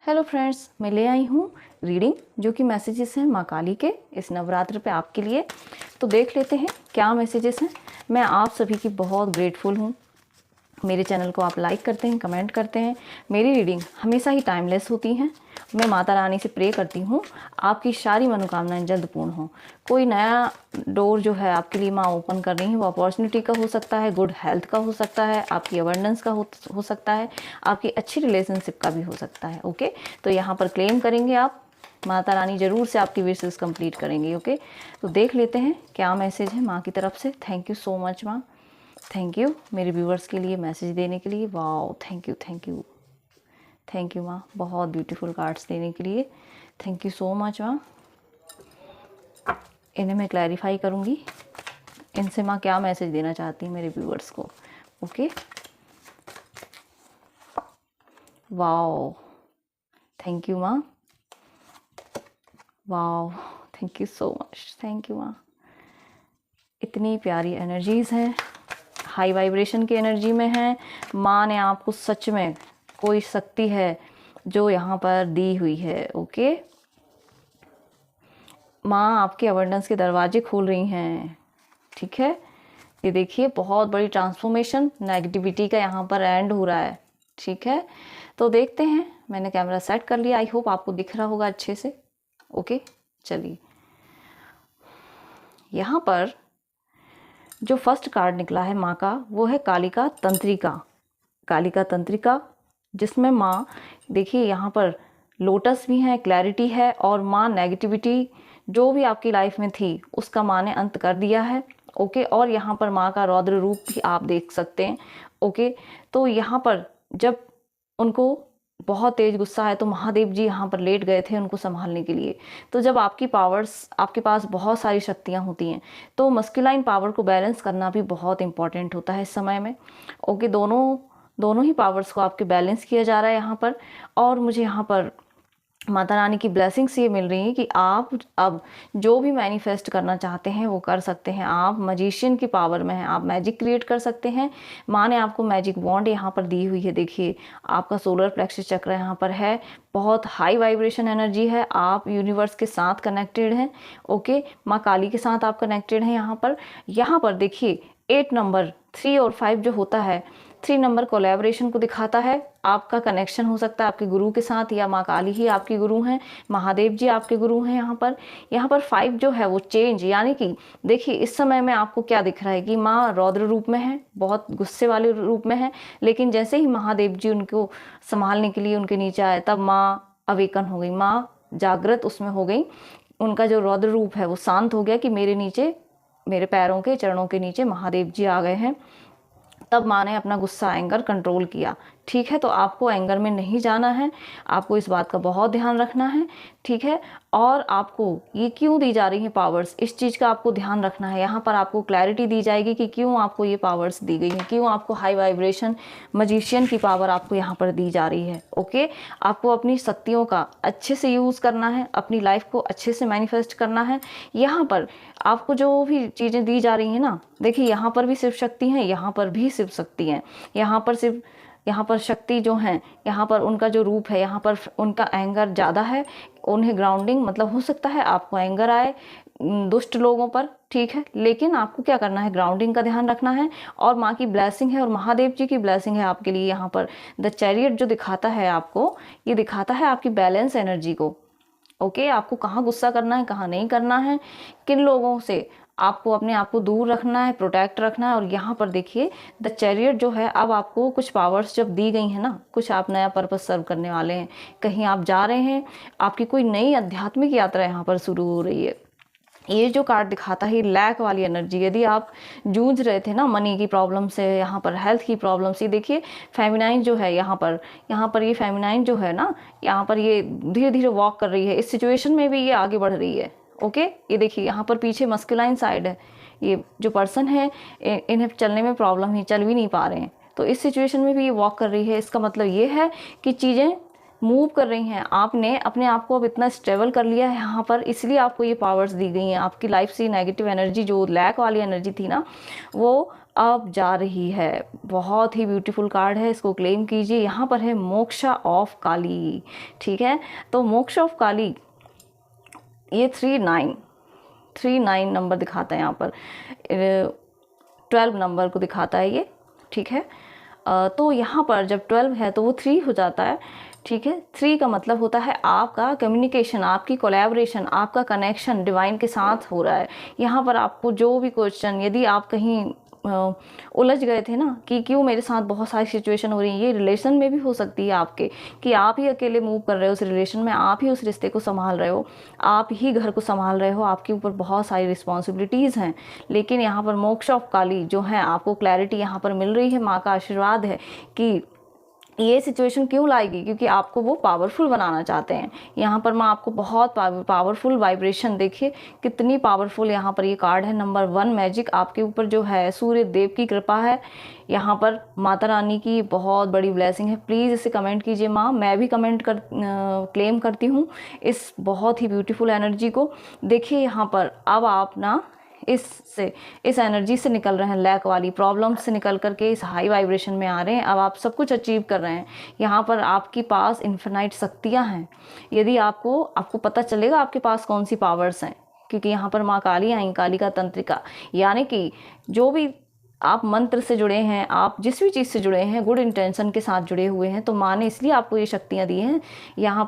Hello friends, मैं ले आई हूँ रीडिंग जो कि मैसेजेस हैं माँ काली के इस नवरात्र पे आपके लिए। तो देख लेते हैं क्या मैसेजेस हैं। मैं आप सभी की बहुत ग्रेटफुल हूँ। मेरे चैनल को आप लाइक करते हैं, कमेंट करते हैं। मेरी रीडिंग हमेशा ही टाइमलेस होती हैं। मैं माता रानी से प्रे करती हूँ आपकी सारी मनोकामनाएं जल्द पूर्ण हो। कोई नया डोर जो है आपके लिए माँ ओपन कर रही है, वो अपॉर्चुनिटी का हो सकता है, गुड हेल्थ का हो सकता है, आपकी अवेंडेंस का हो सकता है, आपकी अच्छी रिलेशनशिप का भी हो सकता है। ओके, तो यहाँ पर क्लेम करेंगे आप, माता रानी जरूर से आपकी विशेस कंप्लीट करेंगी। ओके, तो देख लेते हैं क्या मैसेज है माँ की तरफ से। थैंक यू सो मच माँ, थैंक यू मेरे व्यूवर्स के लिए मैसेज देने के लिए। Wow, thank you thank you thank you माँ, बहुत ब्यूटीफुल कार्ड्स देने के लिए। थैंक यू सो मच माँ। इन्हें मैं क्लैरिफाई करूँगी, इनसे माँ क्या मैसेज देना चाहती है मेरे व्यूवर्स को। ओके, वाओ, थैंक यू माँ। Wow, thank you so much, thank you माँ। इतनी प्यारी एनर्जीज़ हैं, हाई वाइब्रेशन की एनर्जी में है। माँ ने आपको सच में कोई शक्ति है जो यहाँ पर दी हुई है। ओके, माँ आपके अबंडेंस के दरवाजे खोल रही हैं। ठीक है, ये देखिए बहुत बड़ी ट्रांसफॉर्मेशन, नेगेटिविटी का यहाँ पर एंड हो रहा है। ठीक है, तो देखते हैं। मैंने कैमरा सेट कर लिया, आई होप आपको दिख रहा होगा अच्छे से। ओके, चलिए, यहाँ पर जो फर्स्ट कार्ड निकला है माँ का वो है कालिका तंत्रिका। कालिका तंत्रिका जिसमें माँ देखिए यहाँ पर लोटस भी है, क्लैरिटी है, और माँ नेगेटिविटी जो भी आपकी लाइफ में थी उसका माँ ने अंत कर दिया है। ओके, और यहाँ पर माँ का रौद्र रूप भी आप देख सकते हैं। ओके, तो यहाँ पर जब उनको बहुत तेज गुस्सा है तो महादेव जी यहाँ पर लेट गए थे उनको संभालने के लिए। तो जब आपकी पावर्स, आपके पास बहुत सारी शक्तियाँ होती हैं तो मस्कुलाइन पावर को बैलेंस करना भी बहुत इंपॉर्टेंट होता है इस समय में। ओके, दोनों ही पावर्स को आपके बैलेंस किया जा रहा है यहाँ पर। और मुझे यहाँ पर माता रानी की ब्लेसिंग्स ये मिल रही है कि आप अब जो भी मैनिफेस्ट करना चाहते हैं वो कर सकते हैं। आप मजिशियन की पावर में हैं, आप मैजिक क्रिएट कर सकते हैं। माँ ने आपको मैजिक वॉन्ड यहाँ पर दी हुई है। देखिए आपका सोलर प्लेक्सस चक्र यहाँ पर है, बहुत हाई वाइब्रेशन एनर्जी है, आप यूनिवर्स के साथ कनेक्टेड हैं। ओके, माँ काली के साथ आप कनेक्टेड हैं यहाँ पर देखिए 8 नंबर 3 और 5 जो होता है, 3 नंबर कोलैबोरेशन को दिखाता है। आपका कनेक्शन हो सकता है आपके गुरु के साथ, या माँ काली ही आपकी गुरु हैं, महादेव जी आपके गुरु हैं। यहाँ पर 5 जो है वो चेंज, यानी कि देखिए इस समय में आपको क्या दिख रहा है कि माँ रौद्र रूप में है, बहुत गुस्से वाले रूप में है, लेकिन जैसे ही महादेव जी उनको संभालने के लिए उनके नीचे आए तब माँ अवेकन हो गई, माँ जागृत उसमें हो गई। उनका जो रौद्र रूप है वो शांत हो गया कि मेरे नीचे, मेरे पैरों के चरणों के नीचे महादेव जी आ गए हैं। तब माँ ने अपना गुस्सा, एंगर कंट्रोल किया। ठीक है, तो आपको एंगर में नहीं जाना है, आपको इस बात का बहुत ध्यान रखना है। ठीक है, और आपको ये क्यों दी जा रही है पावर्स, इस चीज़ का आपको ध्यान रखना है। यहाँ पर आपको क्लैरिटी दी जाएगी कि क्यों आपको ये पावर्स दी गई हैं, क्यों आपको हाई वाइब्रेशन मजिशियन की पावर आपको यहाँ पर दी जा रही है। ओके, आपको अपनी शक्तियों का अच्छे से यूज़ करना है, अपनी लाइफ को अच्छे से मैनिफेस्ट करना है। यहाँ पर आपको जो भी चीज़ें दी जा रही हैं ना, देखिए यहाँ पर भी सिर्फ शक्ति हैं, यहाँ पर भी सिर्फ शक्ति हैं। यहाँ पर शक्ति जो हैं, यहाँ पर उनका जो रूप है, यहाँ पर उनका एंगर ज़्यादा है। उन्हें ग्राउंडिंग, मतलब हो सकता है आपको एंगर आए दुष्ट लोगों पर, ठीक है, लेकिन आपको क्या करना है, ग्राउंडिंग का ध्यान रखना है। और माँ की ब्लेसिंग है और महादेव जी की ब्लेसिंग है आपके लिए। यहाँ पर द चैरियट जो दिखाता है आपको, ये दिखाता है आपकी बैलेंस एनर्जी को। ओके, आपको कहाँ गुस्सा करना है, कहाँ नहीं करना है, किन लोगों से आपको अपने आप को दूर रखना है, प्रोटेक्ट रखना है। और यहाँ पर देखिए द चैरियट जो है, अब आपको कुछ पावर्स जब दी गई हैं ना, कुछ आप नया पर्पस सर्व करने वाले हैं, कहीं आप जा रहे हैं, आपकी कोई नई आध्यात्मिक यात्रा यहाँ पर शुरू हो रही है। ये जो कार्ड दिखाता है लैक वाली एनर्जी, यदि आप जूझ रहे थे ना मनी की प्रॉब्लम से, यहाँ पर हेल्थ की प्रॉब्लम से, देखिए फेमिनाइन जो है यहाँ पर ये फेमिनाइन जो है ना, यहाँ पर ये धीरे धीरे वॉक कर रही है, इस सिचुएशन में भी ये आगे बढ़ रही है। ओके, ये देखिए यहाँ पर पीछे मस्कुलाइन साइड है, ये जो पर्सन है इन्हें चलने में प्रॉब्लम ही, चल भी नहीं पा रहे हैं, तो इस सिचुएशन में भी ये वॉक कर रही है। इसका मतलब ये है कि चीज़ें मूव कर रही हैं, आपने अपने आप को अब इतना स्टेबल कर लिया है यहाँ पर, इसलिए आपको ये पावर्स दी गई हैं। आपकी लाइफ से नेगेटिव एनर्जी, जो लैक वाली एनर्जी थी ना, वो अब जा रही है। बहुत ही ब्यूटीफुल कार्ड है, इसको क्लेम कीजिए। यहाँ पर है मोक्षा ऑफ काली, ठीक है। तो मोक्षा ऑफ काली ये 39 नंबर दिखाता है, यहाँ पर 12 नंबर को दिखाता है ये, ठीक है। तो यहाँ पर जब 12 है तो वो 3 हो जाता है, ठीक है। 3 का मतलब होता है आपका कम्युनिकेशन, आपकी कोलैबोरेशन, आपका कनेक्शन डिवाइन के साथ हो रहा है। यहाँ पर आपको जो भी क्वेश्चन, यदि आप कहीं उलझ गए थे ना कि क्यों मेरे साथ बहुत सारी सिचुएशन हो रही है, ये रिलेशन में भी हो सकती है आपके, कि आप ही अकेले मूव कर रहे हो उस रिलेशन में, आप ही उस रिश्ते को संभाल रहे हो, आप ही घर को संभाल रहे हो, आपके ऊपर बहुत सारी रिस्पॉन्सिबिलिटीज़ हैं। लेकिन यहाँ पर मोक्ष ऑफ काली जो है, आपको क्लैरिटी यहाँ पर मिल रही है, माँ का आशीर्वाद है कि ये सिचुएशन क्यों लाएगी, क्योंकि आपको वो पावरफुल बनाना चाहते हैं। यहाँ पर माँ आपको बहुत पावरफुल वाइब्रेशन, देखिए कितनी पावरफुल यहाँ पर ये कार्ड है। नंबर 1 मैजिक आपके ऊपर जो है, सूर्य देव की कृपा है, यहाँ पर माता रानी की बहुत बड़ी ब्लेसिंग है। प्लीज़ इसे कमेंट कीजिए माँ, मैं भी क्लेम करती हूँ इस बहुत ही ब्यूटीफुल एनर्जी को। देखिए यहाँ पर अब आप ना इस एनर्जी से निकल रहे हैं, लैक वाली प्रॉब्लम से निकल करके इस हाई वाइब्रेशन में आ रहे हैं। अब आप सब कुछ अचीव कर रहे हैं। यहाँ पर आपके पास इन्फिनाइट शक्तियाँ हैं। यदि आपको पता चलेगा आपके पास कौन सी पावर्स हैं, क्योंकि यहाँ पर माँ काली आई, कालिका तंत्रिका, यानी कि जो भी आप मंत्र से जुड़े हैं, आप जिस भी चीज़ से जुड़े हैं, गुड इंटेंशन के साथ जुड़े हुए हैं, तो माँ ने इसलिए आपको ये शक्तियाँ दी हैं। यहाँ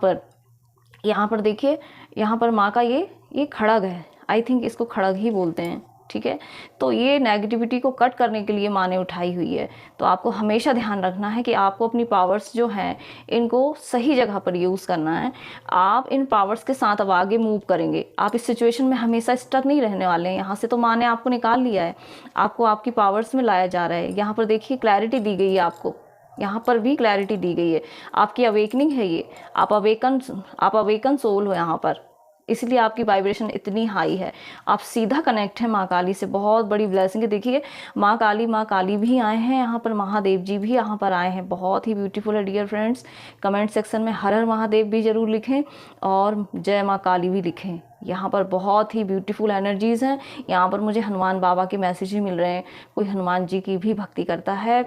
पर देखिए, यहाँ पर माँ का ये खड़ग है, आई थिंक इसको खड़ग ही बोलते हैं, ठीक है। तो ये नेगेटिविटी को कट करने के लिए माँ ने उठाई हुई है। तो आपको हमेशा ध्यान रखना है कि आपको अपनी पावर्स जो हैं इनको सही जगह पर यूज़ करना है। आप इन पावर्स के साथ अब आगे मूव करेंगे। आप इस सिचुएशन में हमेशा स्टक नहीं रहने वाले हैं। यहाँ से तो माँ ने आपको निकाल लिया है, आपको आपकी पावर्स में लाया जा रहा है। यहाँ पर देखिए क्लैरिटी दी गई है आपको, यहाँ पर भी क्लैरिटी दी गई है, आपकी अवेकनिंग है ये, आप अवेकन सोल हो यहाँ पर, इसलिए आपकी वाइब्रेशन इतनी हाई है। आप सीधा कनेक्ट है माँ काली से, बहुत बड़ी ब्लेसिंग है। देखिए माँ काली भी आए हैं यहाँ पर, महादेव जी भी यहाँ पर आए हैं, बहुत ही ब्यूटीफुल है डियर फ्रेंड्स। कमेंट सेक्शन में हर हर महादेव भी ज़रूर लिखें और जय माँ काली भी लिखें। यहाँ पर बहुत ही ब्यूटीफुल एनर्जीज़ हैं। यहाँ पर मुझे हनुमान बाबा के मैसेज भी मिल रहे हैं, कोई हनुमान जी की भी भक्ति करता है,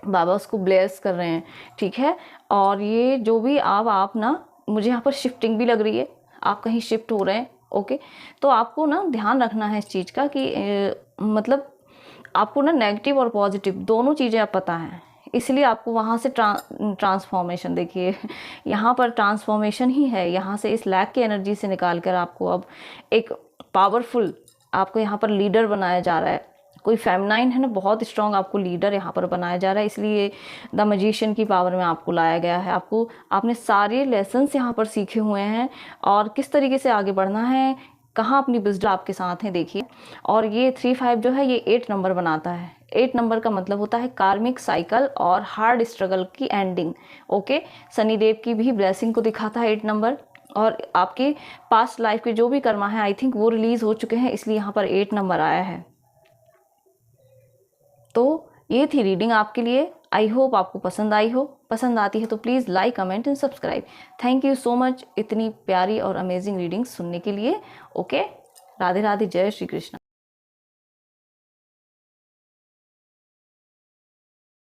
बाबा उसको ब्लेस कर रहे हैं, ठीक है। और ये जो भी आप ना, मुझे यहाँ पर शिफ्टिंग भी लग रही है, आप कहीं शिफ्ट हो रहे हैं, ओके। तो आपको ना ध्यान रखना है इस चीज़ का कि मतलब आपको ना नेगेटिव और पॉजिटिव दोनों चीज़ें आप पता है, इसलिए आपको वहाँ से ट्रांसफॉर्मेशन, देखिए यहाँ पर ट्रांसफॉर्मेशन ही है। यहाँ से इस लैक की एनर्जी से निकाल कर आपको अब एक पावरफुल, आपको यहाँ पर लीडर बनाया जा रहा है। कोई फेमिनाइन है ना, बहुत स्ट्रॉन्ग आपको लीडर यहाँ पर बनाया जा रहा है, इसलिए द मैजिशियन की पावर में आपको लाया गया है। आपने सारे लेसन्स यहाँ पर सीखे हुए हैं और किस तरीके से आगे बढ़ना है, कहाँ अपनी विज़डम आपके साथ हैं, देखिए। और ये 35 जो है ये 8 नंबर बनाता है। 8 नंबर का मतलब होता है कार्मिक साइकिल और हार्ड स्ट्रगल की एंडिंग, ओके। शनिदेव की भी ब्लेसिंग को दिखाता है 8 नंबर, और आपके पास्ट लाइफ के जो भी कर्मा है आई थिंक वो रिलीज़ हो चुके हैं, इसलिए यहाँ पर 8 नंबर आया है। तो ये थी रीडिंग आपके लिए। आई होप आपको पसंद आई हो। पसंद आती है तो please like, comment and subscribe. Thank you so much इतनी प्यारी और अमेजिंग रीडिंग सुनने के लिए, ओके। राधे राधे, जय श्री कृष्ण।